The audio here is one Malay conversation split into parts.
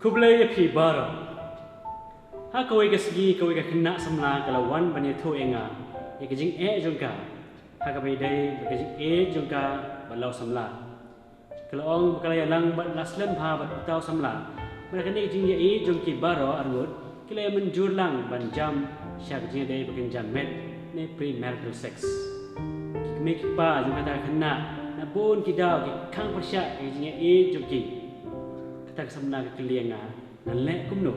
Kublai api bara. Ha kawai ka segi kawai ka kena samla kalawan banyak tu enga. Ya kajing jongka. Ha kawai dai kajing jongka balau samla. Kalau orang berkala lang laslam ha bat utau samla. Mereka ni kajing ya jongki bara arut. Kila yang menjur lang banjam syak kajing dai bakin jamet ni premarital sex. Mek pa jongka tak kena. Na pun kidau ki kang persyak kajing ya jongki. Tak samla ke kelianga nalek kumno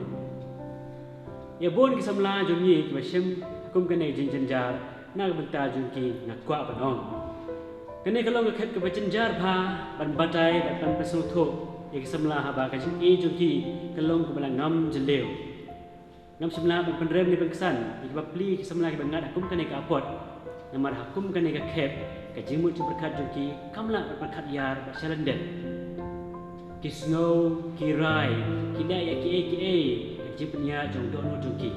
ya bon ki samla jongi ki basem kum kene jin janjar na benta jungki ngakwa panong kene kalau ngakhet ke bacenjar bha ban batai ban pesu tho ya ki samla ha ba ka jin jungki kalong ke bala ngam jeleu ngam samla ban penrem ni pengsan ki ba pli ki samla ki bangat kum kene ka apot namar hakum kene ka khep ka jimut ci berkat jungki kamla berkat yar ba salenden Kisno, kirai, kidaya ki jipnya jong dono jongki.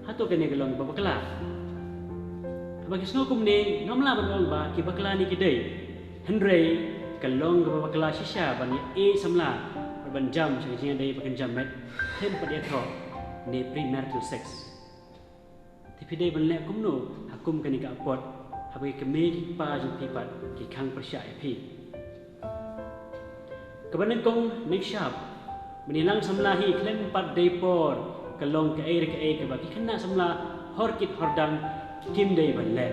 Hato kene gelong babakla. Bagi kisno kumne ngamla barong ba ki bakla ni kidai. Henry kalong babakla shisha bani samla berbanjam sejingnya dai pakan jamet hen pada tho ne premarital sex. Tapi dai banlek kumno hakum kene ka apot habai keme ki pa jongki pat ki khang persya pi. Kebanyakan kong next shop menilang samlahi klem 4 depor kalong ke air ke bagi kena samla horkit hordang kim day banle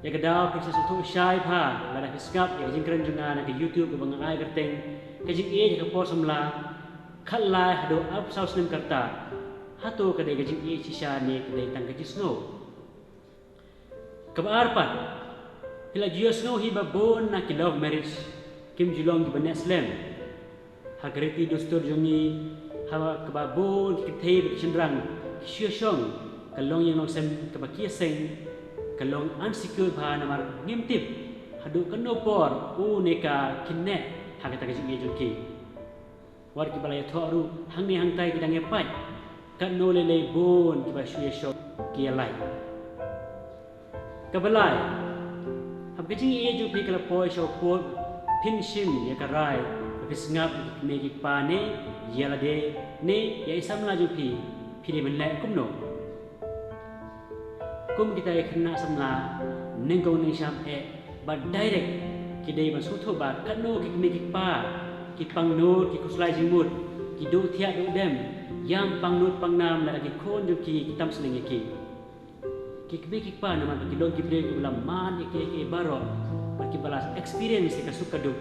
ya kedau proses untuk syai pha lada fiskap ya jing keren junga na ke YouTube ke bangai kerteng ke jing ke por samla khalai hado up south nim karta hato ke dai ke jing sisa ni ke dai tang ke snow kabar pat kila jio snow hi babon na ki love marriage Kim Julong di Bani Islam Hagreti dostor jongi hawa kebabon kitay bercenderang syusyong kalong yang nongsem kebakia seng kalong unsecure bah namar ngimtip hadu kanopor neka kinne hagata kajing jonki war ki balaya thoru hangni hangtai kidang epai kan no lele bon ki ba syusyong ki alai kabalai hab kajing jonki kala poi sho po Pinshim ya karai tapi sengap megi pane yala de ne ya isam laju pi de menlek kumno kum kita kena samla nengkong ning syam ba direct kidai ban sutho ba kano ki megi pa ki pangnut ki kuslai jimut ki do thia do dem yang pangnut pangnam la ki khon ju ki tam sling ki megi pa nama ki long ki bre ki lam man ki baro bagi balas experience ka suka duk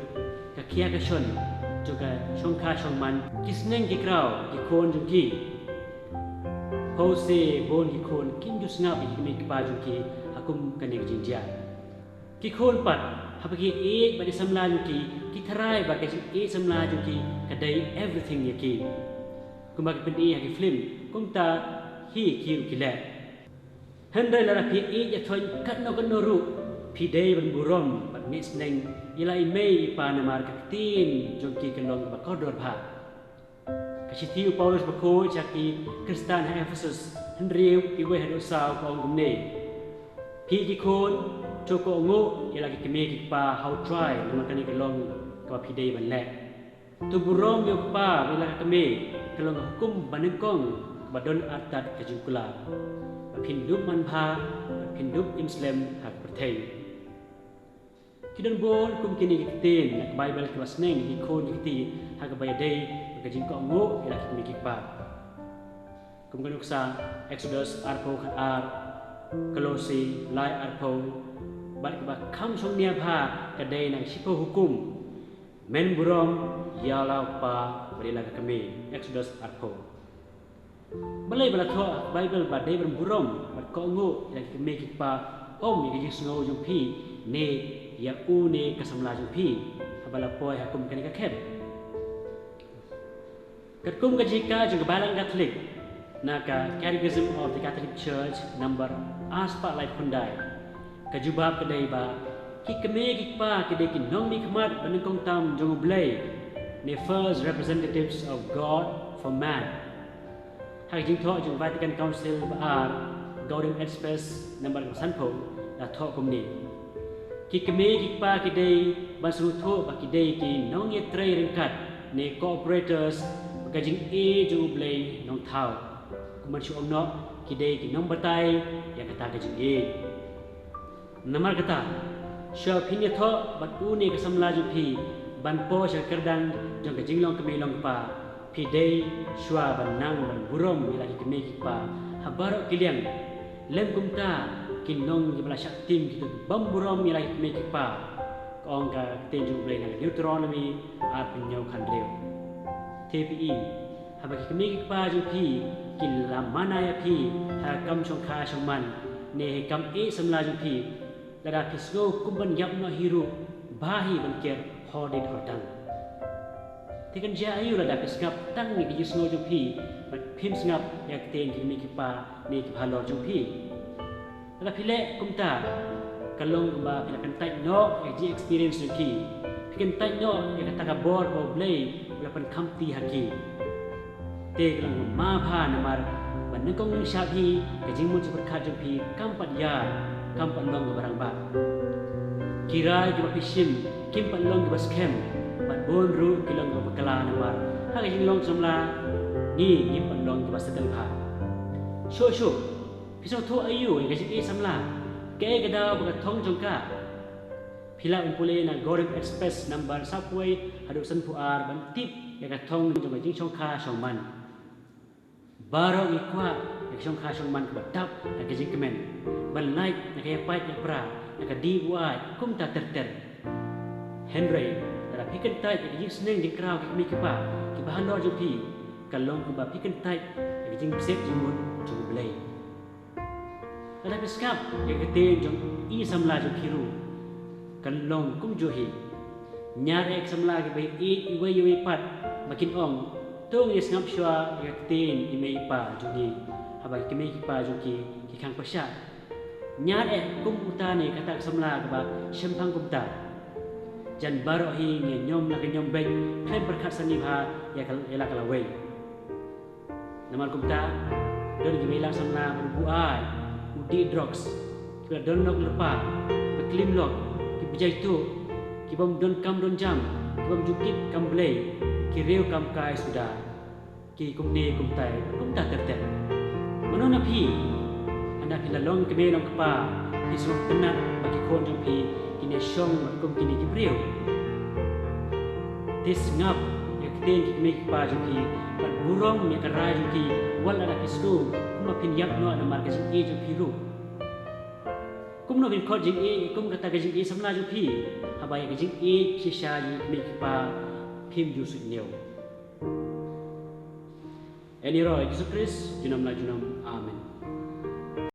ka kia ka shon juga shongka shongman kisneng ki kraw ki kon jungki hose bon ki kon king ju snap ki me ki pa jungki akum kane jinja ki kon pat habagi badi samla jungki ki tharai ba ka samla jungki kadai everything yaki kumbak pendi ki film kumta hi ki kile hendai lara pi ya thon kat no ru Pidai ban burom bat mis neng ilai mei pa namar kaktin jongki kelong ba kodor bha kasitiu Paulus bako chaki Kristan ha Ephesus hendriu iwe hado saw ko ngumne pi ki kon choko ngo ilagi keme ki pa how try makani kelong ka pidai ban lek tu burom yo pa bila keme kelong hukum banengkong badon atat kajungkula pindup manpha pindup Islam hak pertai Kidan bon kum kini kitin nak Bible kelas neng ki kon kiti hak bayadai gajing ko ngo ila kimi kikpa kum kan uksa Exodus arpo khat Kolosi lai arpo bat ba kham song nia pha kadai nang sipo hukum men burom yala pa barila kami Exodus arpo balai bala tho Bible ba dai burom bat ko ngo ila kimi kikpa om ni gajing ngo jung pi ne ya une kasamla jupi habala poi hakum kani ka khep katkum ka jika juga balang Catholic naka Catechism of the Catholic Church number aspa life kundai kajubab kadai ba ki keme ki pa ki de ki nong ni khmat banengkong tam jong blai ne first representatives of God for man hai jing tho jong Vatican Council ba Gaudium et Spes number sanpo la tho kumni ki keme ki pa ki dei basu tho ba ki dei ki nong ye trai ringkat ne cooperators kajing A ju blay nong thau kuman shu ongno kidei ki nong batai ya kata kajing A namar kata sha phinya tho batu ne kasamla ju phi ban po sha kerdang jong kajing long kami long pa phi dei shwa ban nang ban burom ila ki me ki pa habaro kiliang lem kumta kinong ki bala shaktim ki bam burom ila ki me ki pa kong ka tenju blay na Deuteronomy at pinyaw khandreo TPE habaki kami ki pa ju phi kin la manaya phi ha kam chong kha chong man ne kam e samla ju phi lada pisgo kumban yap no hiru bahi ban ker hodit hodang tikan ja ayu lada pisgap tang ni ki sngo ju phi bat phim snap yak ten ki mi ki pa ne ki bhalor ju phi lada phile kumta kalong ba pila kan tai no ji experience ju phi pikan tai no ya kata ka bor bo blay la pan khamti haki te kalong ma pha namar ban nangkong ning sha phi ka jing mun super khat ju phi kam pat ya kam pan long barang ba kirai ki bapishim kim pan long ki baskem ban bon ru ki long ba kala namar ha ka jing long somla ni kim pan long ki basadal pha sho pisong tho ayu ka jing e samla ke ga da ba thong jong ka phila umpule na Gorem Express number subway hadu san puar ban tip ya ka thong jong jing chong kha chong man baro ni kwa ya chong kha chong man ba tap ka jing kemen ban like na kaya pait na pra na ka di buat kum ta ter Henry dara pikan tai ya jing sneng jing kraw ki mi ki pa ki ba hanor ju phi kalong ku ba pikan tai ya jing sep jing mun ju blay dara piskap ya ka te jong i samla ju phiru kalong kum ju hi nyar ek samla ki bai e iwe iwe pat makin ong tong is ngap shwa ya ten i mei pa ju ni habai ki mei ki pa ju ki khang pasha nyar ek kum utane kata samla ka ba shempang kumta jan baro hi nge nyom la nyom beng khem berkhat sani bha ya kal ela kala wei namar kumta don ki mei la samla bu ai udi drugs ki don nok lepa ki klim lok ki bijai tu ki bom don kam don jam ki bom jukit kam blay ki reu kam kai sudah ki kumne kumtai kumta ter manona phi anda pila long ke belong kepa hisuk tenak bagi kon jong pi kini syong kum kini ki breu tis ngap ya kten ki me pa jong pi ban burong me kara jong pi wala da pisku kuma pin yak no na marka jing e jong pi ru kum no bin khot jing e kum kata ka jing e samna jong pi habai ka jing e shisha ji me ki pa phim ju su neu Eni roy Jesus Christ junam la junam amen